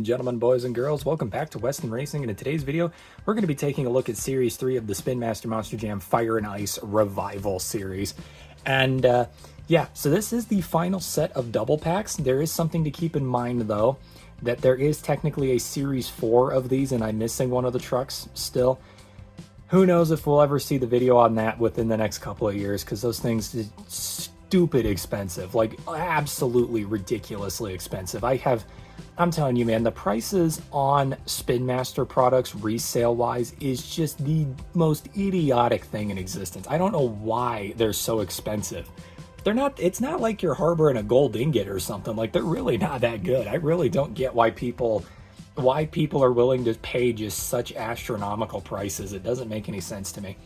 and gentlemen, boys and girls, welcome back to Weston Racing, and in today's video, we're going to be taking a look at Series 3 of the Spin Master Monster Jam Fire and Ice Revival Series. And yeah, so this is the final set of double packs. There is something to keep in mind, though, that there is technically a Series 4 of these, and I'm missing one of the trucks still. Who knows if we'll ever see the video on that within the next couple of years, because those things are stupid expensive, like absolutely ridiculously expensive. I'm telling you, man, the prices on Spin Master products resale wise is just the most idiotic thing in existence. I don't know why they're so expensive. It's not like you're harboring a gold ingot or something. Like, they're really not that good. I really don't get why people are willing to pay just such astronomical prices. It doesn't make any sense to me.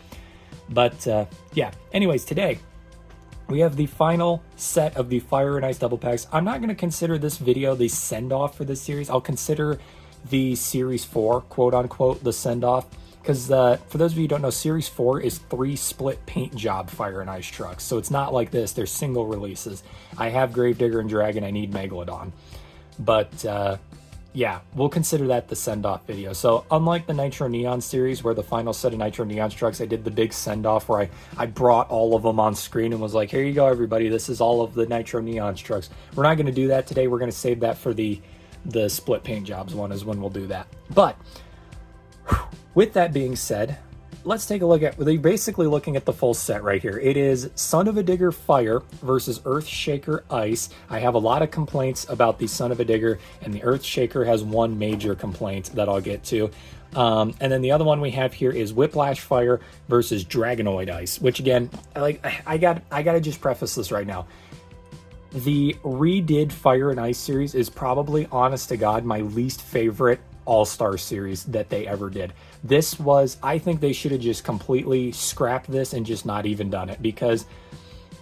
But yeah, anyways, today we have the final set of the Fire and Ice double packs. I'm not going to consider this video the send-off for this series. I'll consider the Series 4, quote-unquote, the send-off. Because for those of you who don't know, Series 4 is 3 split paint job Fire and Ice trucks. So it's not like this. They're single releases. I have Gravedigger and Dragon. I need Megalodon. But yeah, we'll consider that the send-off video. So unlike the Nitro Neon series, where the final set of Nitro Neon trucks, I did the big send-off where I brought all of them on screen and was like, here you go, everybody. This is all of the Nitro Neon trucks. We're not going to do that today. We're going to save that for the split paint jobs one is when we'll do that. But with that being said, let's take a look at, they're basically looking at the full set right here. It is Son of a Digger Fire versus Earthshaker Ice. I have a lot of complaints about the Son of a Digger, and the Earthshaker has one major complaint that I'll get to. And then the other one we have here is Whiplash Fire versus Dragonoid Ice, which again, I gotta just preface this right now. The redid Fire and Ice series is probably, honest to God, my least favorite All-Star series that they ever did. This was, I think they should have just completely scrapped this and just not even done it, because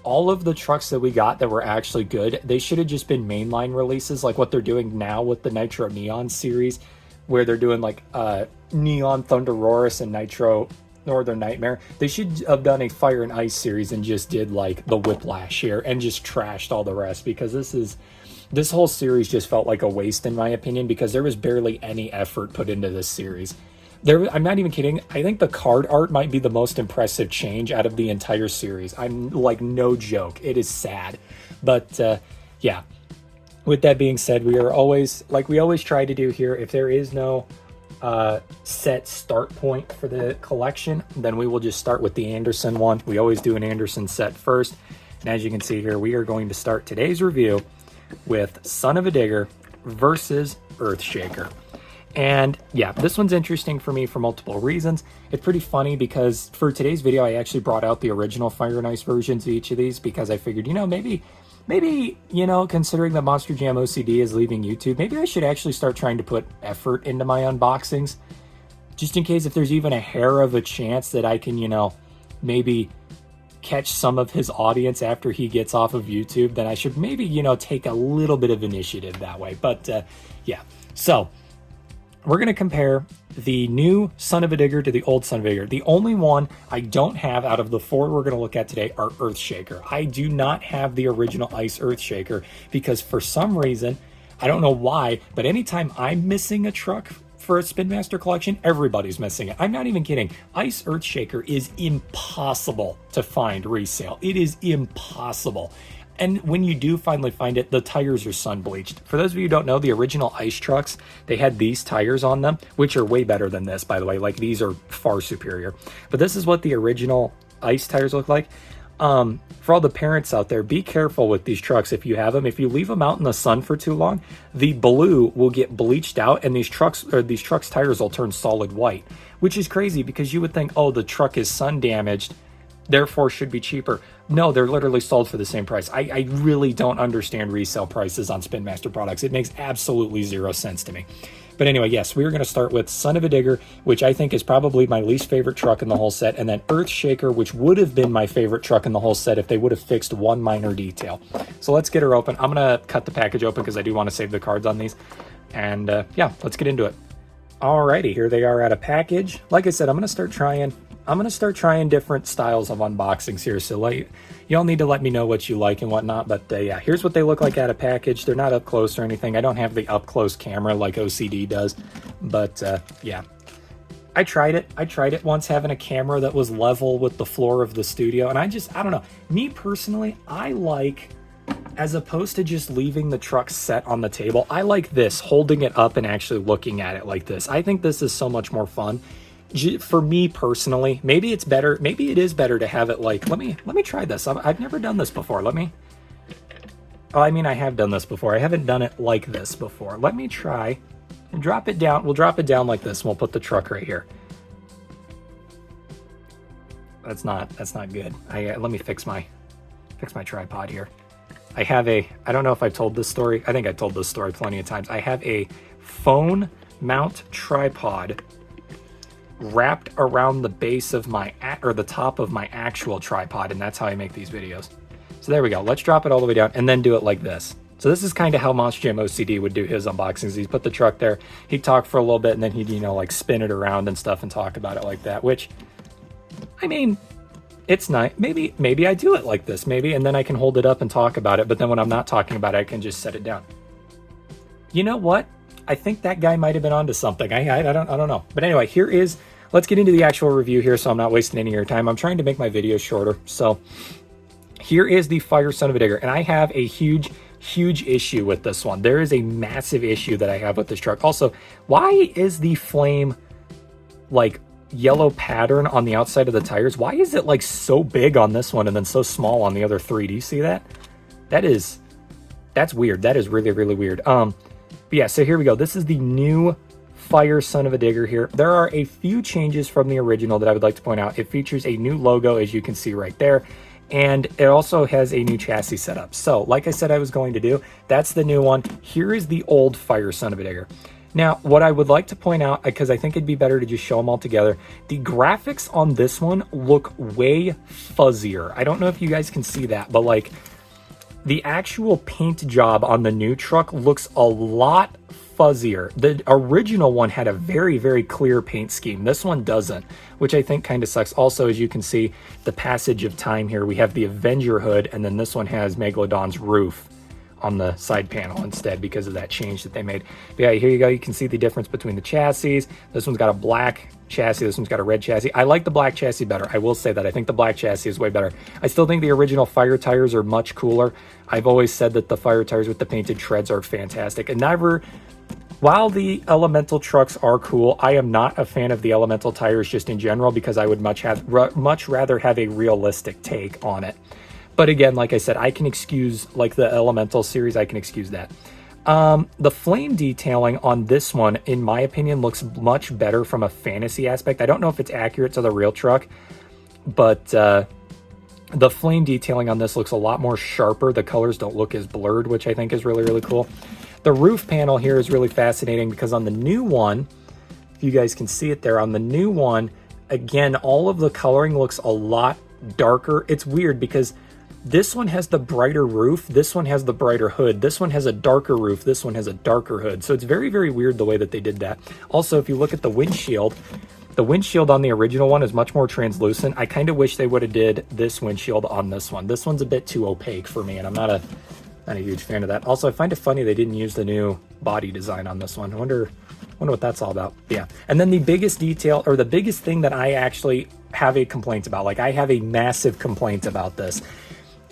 all of the trucks that we got that were actually good, they should have just been mainline releases, like what they're doing now with the Nitro Neon series, where they're doing like Neon Thunderosaurus and Nitro Northern Nightmare. They should have done a Fire and Ice series and just did like the Whiplash here and just trashed all the rest, because this whole series just felt like a waste in my opinion, because there was barely any effort put into this series. I'm not even kidding. I think the card art might be the most impressive change out of the entire series. I'm like, no joke. It is sad. But yeah, with that being said, we always try to do here, if there is no set start point for the collection, then we will just start with the Anderson one. We always do an Anderson set first. And as you can see here, we are going to start today's review with Son of a Digger versus Earthshaker. And yeah, this one's interesting for me for multiple reasons. It's pretty funny because for today's video, I actually brought out the original Fire and Ice versions of each of these, because I figured, maybe, considering that Monster Jam OCD is leaving YouTube, maybe I should actually start trying to put effort into my unboxings, just in case if there's even a hair of a chance that I can, maybe catch some of his audience after he gets off of YouTube, then I should maybe, take a little bit of initiative that way. But yeah, so we're going to compare the new Son of a Digger to the old Son of a Digger. The only one I don't have out of the 4 we're going to look at today are Earthshaker. I do not have the original Ice Earthshaker, because for some reason, I don't know why, but anytime I'm missing a truck for a Spin Master collection, everybody's missing it. I'm not even kidding. Ice Earthshaker is impossible to find resale. It is impossible. And when you do finally find it, the tires are sun bleached. For those of you who don't know, the original Ice trucks, they had these tires on them, which are way better than this, by the way. Like, these are far superior. But this is what the original Ice tires look like. For all the parents out there, be careful with these trucks if you have them. If you leave them out in the sun for too long, the blue will get bleached out, and these trucks' tires will turn solid white, which is crazy, because you would think, oh, the truck is sun damaged, therefore should be cheaper. No, they're literally sold for the same price. I really don't understand resale prices on Spin Master products. It makes absolutely zero sense to me. But anyway, yes, we're going to start with Son of a Digger, which I think is probably my least favorite truck in the whole set, and then Earthshaker, which would have been my favorite truck in the whole set if they would have fixed one minor detail. So let's get her open. I'm going to cut the package open because I do want to save the cards on these. And yeah, let's get into it. Alrighty, here they are at a package. Like I said, I'm going to start trying I'm gonna start trying different styles of unboxings here. So like, y'all need to let me know what you like and whatnot. But yeah, here's what they look like out of package. They're not up close or anything. I don't have the up close camera like OCD does. But yeah, I tried it. I tried it once having a camera that was level with the floor of the studio, and I don't know. Me personally, I like, as opposed to just leaving the truck set on the table, I like this, holding it up and actually looking at it like this. I think this is so much more fun. For me personally, maybe it's better. Maybe it is better to have it like, let me try this. I've never done this before. Oh, I mean, I have done this before. I haven't done it like this before. Let me try and drop it down. We'll drop it down like this and we'll put the truck right here. That's not good. Let me fix my tripod here. I don't know if I've told this story. I think I told this story plenty of times. I have a phone mount tripod wrapped around the base of the top of my actual tripod, and that's how I make these videos. So there we go. Let's drop it all the way down and then do it like this. So this is kind of how Monster Jam OCD would do his unboxings. He'd put the truck there, he'd talk for a little bit, and then he'd, like spin it around and stuff and talk about it like that, which, I mean, it's nice. Maybe I do it like this, and then I can hold it up and talk about it, but then when I'm not talking about it, I can just set it down. You know what? I think that guy might have been onto something. I don't know. But anyway, let's get into the actual review here so I'm not wasting any of your time. I'm trying to make my videos shorter. So here is the Fire Son of a Digger, and I have a huge issue with this one. There is a massive issue that I have with this truck. Also, why is the flame like yellow pattern on the outside of the tires? Why is it like so big on this one and then so small on the other three? Do you see that? That's weird. That is really, really weird. But yeah, so here we go. This is the new Fire Son of a Digger here. There are a few changes from the original that I would like to point out. It features a new logo, as you can see right there, and it also has a new chassis setup. So like I said I was going to do, that's the new one. Here is the old Fire Son of a Digger. Now, what I would like to point out, because I think it'd be better to just show them all together, the graphics on this one look way fuzzier. I don't know if you guys can see that, but like the actual paint job on the new truck looks a lot fuzzier. The original one had a very, very clear paint scheme. This one doesn't, which I think kind of sucks. Also, as you can see, the passage of time here, we have the Avenger hood, and then this one has Megalodon's roof on the side panel instead because of that change that they made. But yeah, here you go. You can see the difference between the chassis. This one's got a black chassis. This one's got a red chassis. I like the black chassis better. I will say that. I think the black chassis is way better. I still think the original Fire tires are much cooler. I've always said that the Fire tires with the painted treads are fantastic. And while the Elemental trucks are cool, I am not a fan of the Elemental tires just in general because I would much rather have a realistic take on it. But again, like I said, I can excuse, like the Elemental series, I can excuse that. The flame detailing on this one, in my opinion, looks much better from a fantasy aspect. I don't know if it's accurate to the real truck, but the flame detailing on this looks a lot more sharper. The colors don't look as blurred, which I think is really, really cool. The roof panel here is really fascinating because on the new one, if you guys can see it there, on the new one, again, all of the coloring looks a lot darker. It's weird because this one has the brighter roof, this one has the brighter hood, this one has a darker roof, this one has a darker hood. So it's very, very weird the way that they did that. Also, if you look at the windshield on the original one is much more translucent. I kind of wish they would have did this windshield on this one. This one's a bit too opaque for me, and I'm not a huge fan of that. Also, I find it funny they didn't use the new body design on this one. I wonder what that's all about. Yeah. And then the biggest detail, or the biggest thing that I actually have a complaint about, like I have a massive complaint about this.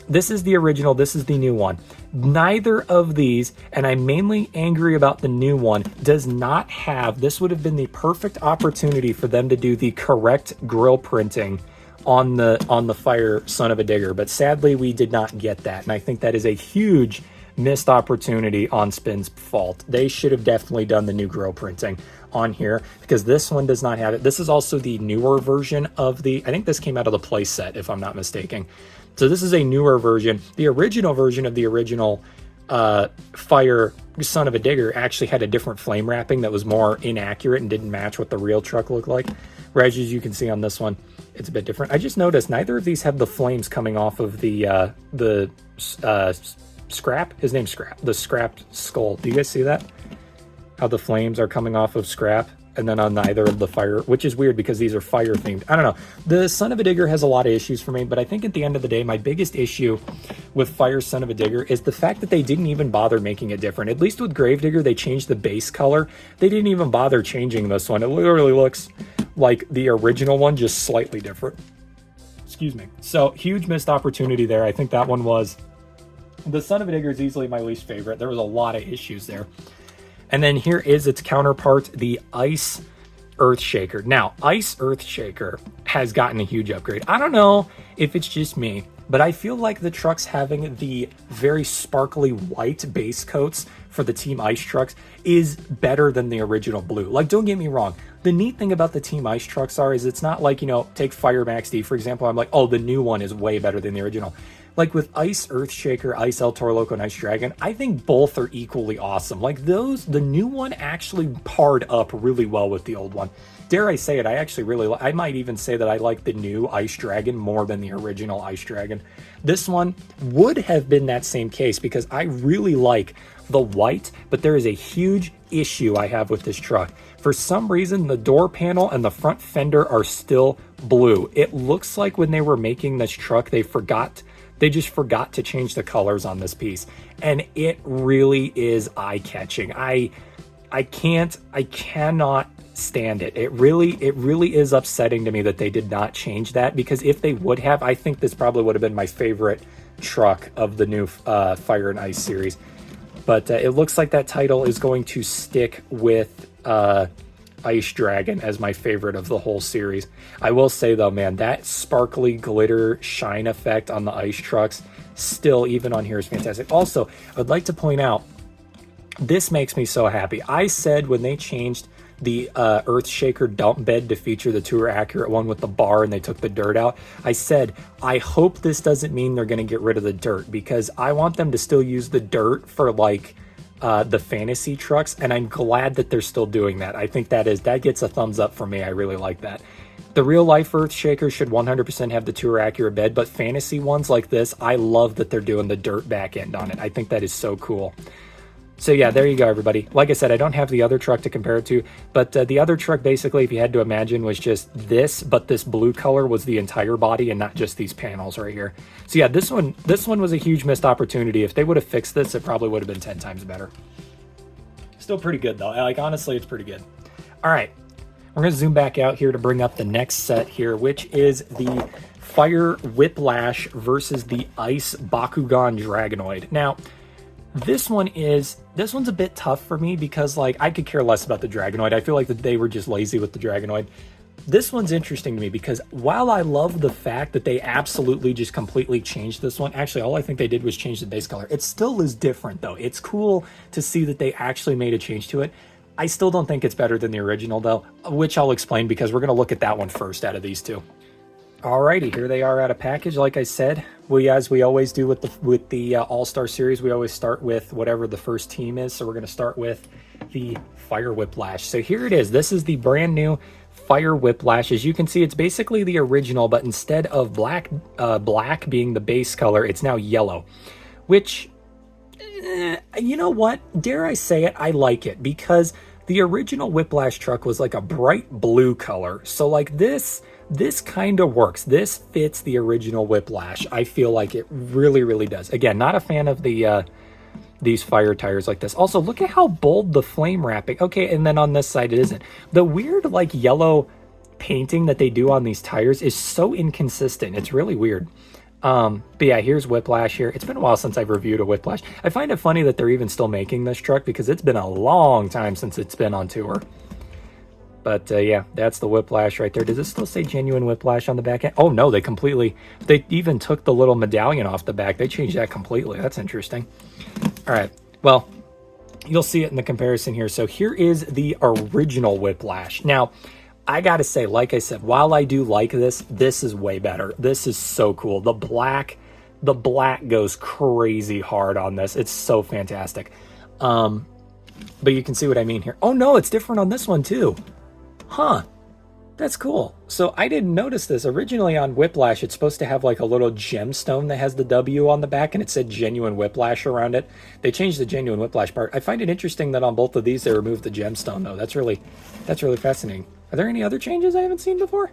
This is the original, this is the new one. Neither of these, and I'm mainly angry about the new one, does not have, this would have been the perfect opportunity for them to do the correct grill printing on the Fire Son of a Digger, but sadly we did not get that, and I think that is a huge missed opportunity on Spin's fault. They should have definitely done the new grill printing on here because this one does not have it. This is also the newer version of I think this came out of the play set if I'm not mistaken. So this is a newer version. The original version of the original Fire Son of a Digger actually had a different flame wrapping that was more inaccurate and didn't match what the real truck looked like. Whereas as you can see on this one, it's a bit different. I just noticed neither of these have the flames coming off of the Scrap. His name's Scrap. The Scrap skull. Do you guys see that? How the flames are coming off of Scrap? and then on neither of the fire, which is weird because these are fire themed. I don't know. The Son of a Digger has a lot of issues for me, but I think at the end of the day, my biggest issue with Fire Son of a Digger is the fact that they didn't even bother making it different. At least with Gravedigger, they changed the base color. They didn't even bother changing this one. It literally looks like the original one, just slightly different. Excuse me. So huge missed opportunity there. I think that one was, the Son of a Digger is easily my least favorite. There was a lot of issues there. And then here is its counterpart, the Ice Earthshaker. Now, Ice Earthshaker has gotten a huge upgrade. I don't know if it's just me, but I feel like the trucks having the very sparkly white base coats for the Team Ice trucks is better than the original blue. Like, don't get me wrong. The neat thing about the Team Ice trucks is it's not like, you know, take Fire Max D, for example. I'm like, oh, the new one is way better than the original. Like with Ice Earthshaker, Ice El Toro Loco, and Ice Dragon, I think both are equally awesome. Like those, the new one actually parred up really well with the old one. Dare I say it, I actually really, I might even say that I like the new Ice Dragon more than the original Ice Dragon. This one would have been that same case because I really like the white, but there is a huge issue I have with this truck. For some reason, the door panel and the front fender are still blue. It looks like when they were making this truck, they just forgot to change the colors on this piece. And it really is eye-catching. I cannot stand it. It really is upsetting to me that they did not change that, because if they would have, I think this probably would have been my favorite truck of the new Fire and Ice series. But it looks like that title is going to stick with Ice Dragon as my favorite of the whole series. I will say though, man, that sparkly glitter shine effect on the ice trucks still, even on here, is fantastic. Also, I'd like to point out, this makes me so happy. I said when they changed the Earthshaker dump bed to feature the Tour Accurate one with the bar and they took the dirt out, I said, I hope this doesn't mean they're going to get rid of the dirt, because I want them to still use the dirt for like the fantasy trucks, and I'm glad that they're still doing that. I think that gets a thumbs up for me. I really like that. The real life Earthshaker should 100% have the Tour Accurate bed, but fantasy ones like this, I love that they're doing the dirt back end on it. I think that is so cool. So yeah, there you go, everybody. Like I said, I don't have the other truck to compare it to, but the other truck, basically, if you had to imagine, was just this, but this blue color was the entire body and not just these panels right here. So yeah, this one was a huge missed opportunity. If they would have fixed this, it probably would have been 10 times better. Still pretty good though. Like, honestly, it's pretty good. All right, we're gonna zoom back out here to bring up the next set here, which is the Fire Whiplash versus the Ice Bakugan Dragonoid. Now, this one's a bit tough for me because, like, I could care less about the Dragonoid. I feel like that they were just lazy with the Dragonoid. This one's interesting to me because while I love the fact that they absolutely just completely changed this one, actually all I think they did was change the base color. It still is different though. It's cool to see that they actually made a change to it. I still don't think it's better than the original though, which I'll explain because we're going to look at that one first out of these two. Alrighty, here they are out of package. Like I said, as we always do with the All-Star Series, we always start with whatever the first team is. So we're going to start with the Fire Whiplash. So here it is. This is the brand new Fire Whiplash. As you can see, it's basically the original, but instead of black being the base color, it's now yellow. Which, you know what? Dare I say it? I like it because the original Whiplash truck was like a bright blue color. So like this kind of works. This fits the original Whiplash. I feel like it really, really does. Again, not a fan of the these fire tires like this. Also, look at how bold the flame wrapping. Okay, and then on this side, it isn't. The weird, like, yellow painting that they do on these tires is so inconsistent. It's really weird. But yeah, here's Whiplash here. It's been a while since I've reviewed a Whiplash. I find it funny that they're even still making this truck because it's been a long time since it's been on tour. But yeah, that's the Whiplash right there. Does it still say genuine Whiplash on the back end? Oh no, they even took the little medallion off the back. They changed that completely. That's interesting. All right, well, you'll see it in the comparison here. So here is the original Whiplash. Now, I gotta say, like I said, while I do like this is way better. This is so cool. The black goes crazy hard on this. It's so fantastic. But you can see what I mean here. Oh no, it's different on this one too. Huh. That's cool. So I didn't notice this. Originally on Whiplash, it's supposed to have like a little gemstone that has the W on the back and it said Genuine Whiplash around it. They changed the Genuine Whiplash part. I find it interesting that on both of these they removed the gemstone though. That's really fascinating. Are there any other changes I haven't seen before?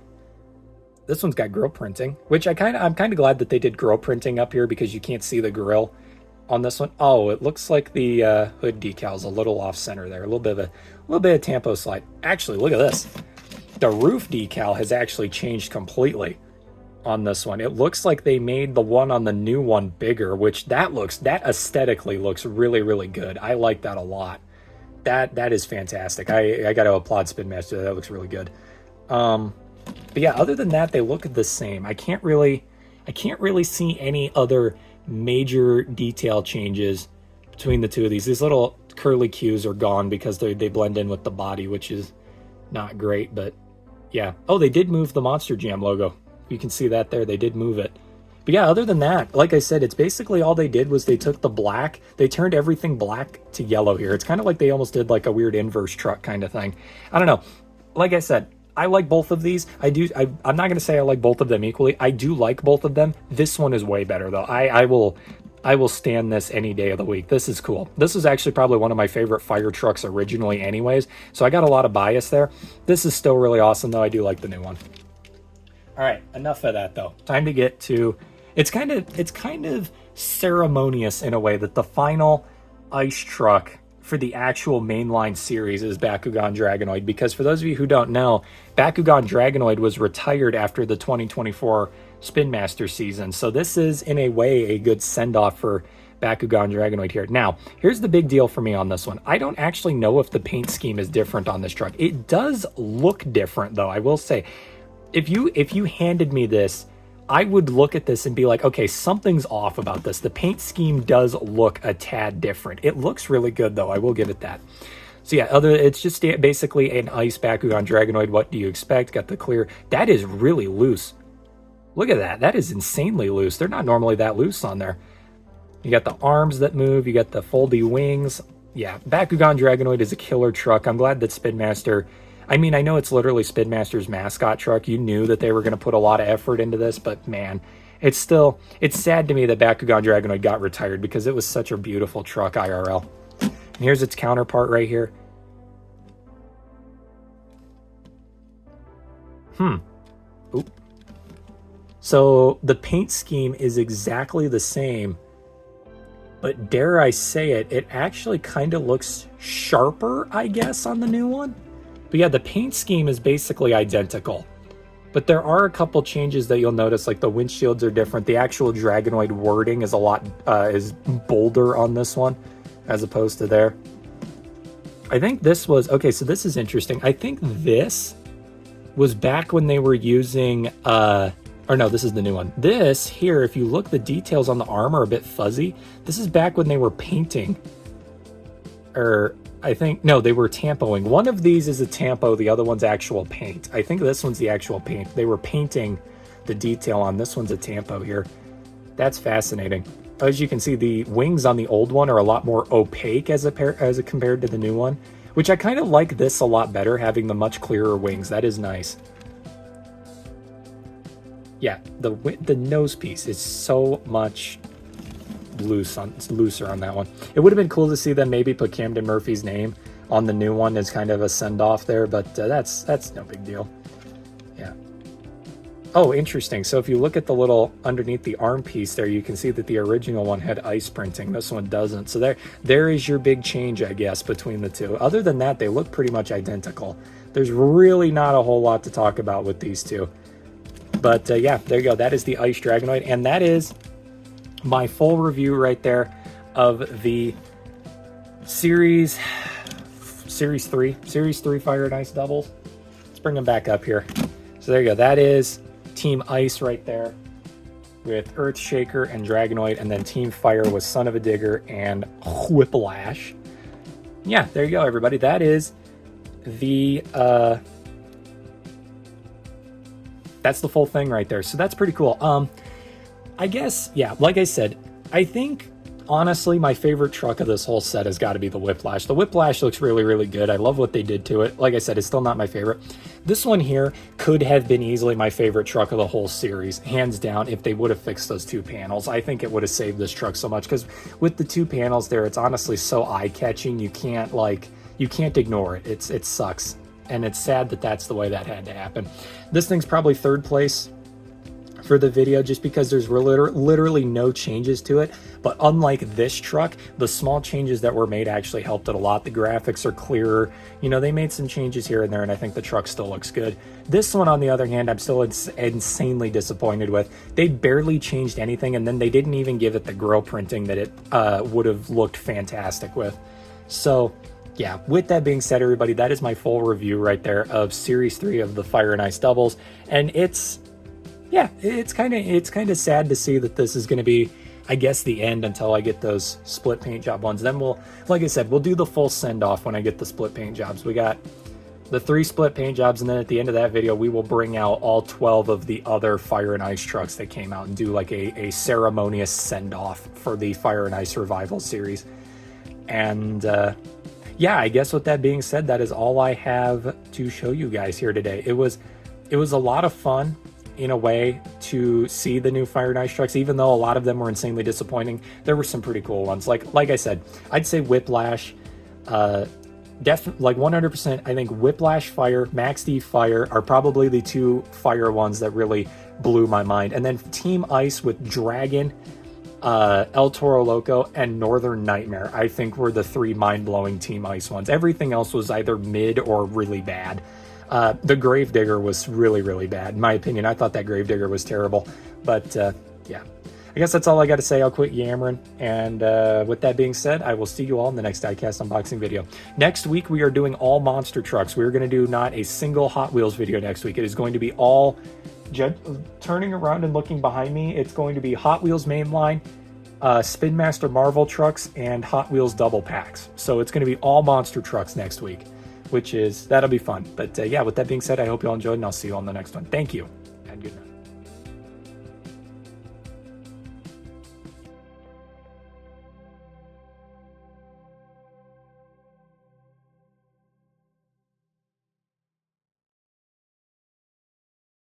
This one's got grill printing, which I'm kind of glad that they did grill printing up here because you can't see the grill on this one. Oh, it looks like the hood decal's a little off center there. A little bit of tampo slide. Actually, look at this. The roof decal has actually changed completely on this one. It looks like they made the one on the new one bigger, which that aesthetically looks really, really good. I like that a lot. That is fantastic. I got to applaud Spin Master. That looks really good. But yeah, other than that, they look the same. I can't really see any other major detail changes between the two of these. These little curly cues are gone because they blend in with the body, which is not great, but yeah. Oh, they did move the Monster Jam logo. You can see that there. They did move it. But yeah, other than that, like I said, it's basically all they did was they took the black, they turned everything black to yellow here. It's kind of like they almost did like a weird inverse truck kind of thing. I don't know. Like I said, I like both of these. I'm not going to say I like both of them equally. I do like both of them. This one is way better though. I will stand this any day of the week. This is cool. This is actually probably one of my favorite fire trucks originally anyways, so I got a lot of bias there. This is still really awesome though. I do like the new one. All right, enough of that though. Time to get to, it's kind of ceremonious in a way that the final ice truck for the actual mainline series is Bakugan Dragonoid, because for those of you who don't know, Bakugan Dragonoid was retired after the 2024 Spin Master season. So this is in a way a good send-off for Bakugan Dragonoid here. Now, here's the big deal for me on this one. I don't actually know if the paint scheme is different on this truck. It does look different though, I will say. If you handed me this, I would look at this and be like, okay, something's off about this. The paint scheme does look a tad different. It looks really good though, I will give it that. So yeah, it's just basically an ice Bakugan Dragonoid. What do you expect? Got the clear. That is really loose. Look at that. That is insanely loose. They're not normally that loose on there. You got the arms that move. You got the foldy wings. Yeah, Bakugan Dragonoid is a killer truck. I'm glad that Spin Master... I mean, I know it's literally Spin Master's mascot truck. You knew that they were going to put a lot of effort into this, but man, it's sad to me that Bakugan Dragonoid got retired because it was such a beautiful truck IRL. And here's its counterpart right here. Oop. So the paint scheme is exactly the same, but dare I say it, it actually kind of looks sharper, I guess, on the new one. But yeah, the paint scheme is basically identical. But there are a couple changes that you'll notice, like the windshields are different. The actual Dragonoid wording is a lot is bolder on this one as opposed to there. I think this was, okay, so this is interesting. I think this was back when they were using, or no, this is the new one. This here, if you look, the details on the arm are a bit fuzzy. This is back when they were painting, or I think, no, they were tampoing. One of these is a tampo, the other one's actual paint. I think this one's the actual paint. They were painting the detail on this one's a tampo here. That's fascinating. As you can see, the wings on the old one are a lot more opaque as compared to the new one, which I kind of like this a lot better, having the much clearer wings. That is nice. Yeah, the nose piece is so much looser on that one. It would have been cool to see them maybe put Camden Murphy's name on the new one as kind of a send-off there, but that's no big deal. Yeah. Oh, interesting. So if you look at the little underneath the arm piece there, you can see that the original one had ice printing. This one doesn't. So there is your big change, I guess, between the two. Other than that, they look pretty much identical. There's really not a whole lot to talk about with these two. But yeah, there you go. That is the Ice Dragonoid, and that is my full review right there of the Series 3 Fire and Ice doubles. Let's bring them back up here. So there you go. That is Team Ice right there with Earthshaker and Dragonoid, and then Team Fire with Son of a Digger and Whiplash. Yeah, there you go, everybody. That is the that's the full thing right there. So that's pretty cool. I guess, yeah, like I said, I think honestly, my favorite truck of this whole set has got to be the Whiplash. The Whiplash looks really, really good. I love what they did to it. Like I said, it's still not my favorite. This one here could have been easily my favorite truck of the whole series, hands down, if they would have fixed those 2 panels. I think it would have saved this truck so much, because with the 2 panels there, it's honestly so eye-catching. You can't ignore it. It sucks. And it's sad that that's the way that had to happen. This thing's probably 3rd place for the video, just because there's literally no changes to it. But unlike this truck, the small changes that were made actually helped it a lot. The graphics are clearer. You know, they made some changes here and there, and I think the truck still looks good. This one, on the other hand, I'm still insanely disappointed with. They barely changed anything, and then they didn't even give it the grill printing that it would have looked fantastic with. So yeah, with that being said, everybody, that is my full review right there of Series 3 of the Fire and Ice doubles. And it's kind of sad to see that this is going to be, I guess, the end until I get those split paint job ones. Then we'll, like I said, we'll do the full send-off when I get the split paint jobs. We got the 3 split paint jobs, and then at the end of that video, we will bring out all 12 of the other Fire and Ice trucks that came out and do like a ceremonious send-off for the Fire and Ice Revival series. And yeah, I guess with that being said, that is all I have to show you guys here today. It was a lot of fun, in a way, to see the new Fire and Ice trucks. Even though a lot of them were insanely disappointing, there were some pretty cool ones. Like I said, I'd say Whiplash, definitely, like 100%. I think Whiplash Fire, Max D Fire are probably the 2 Fire ones that really blew my mind. And then Team Ice with Dragon, El Toro Loco, and Northern Nightmare, I think, were the 3 mind-blowing Team Ice ones. Everything else was either mid or really bad. The Gravedigger was really, really bad, in my opinion. I thought that Gravedigger was terrible. But yeah, I guess that's all I got to say. I'll quit yammering. And with that being said, I will see you all in the next diecast unboxing video. Next week, we are doing all monster trucks. We're going to do not a single Hot Wheels video next week. It is going to be all, turning around and looking behind me, it's going to be Hot Wheels mainline, Spin Master Marvel trucks, and Hot Wheels double packs. So it's going to be all monster trucks next week, that'll be fun. But yeah, with that being said, I hope you all enjoyed, and I'll see you on the next one. Thank you.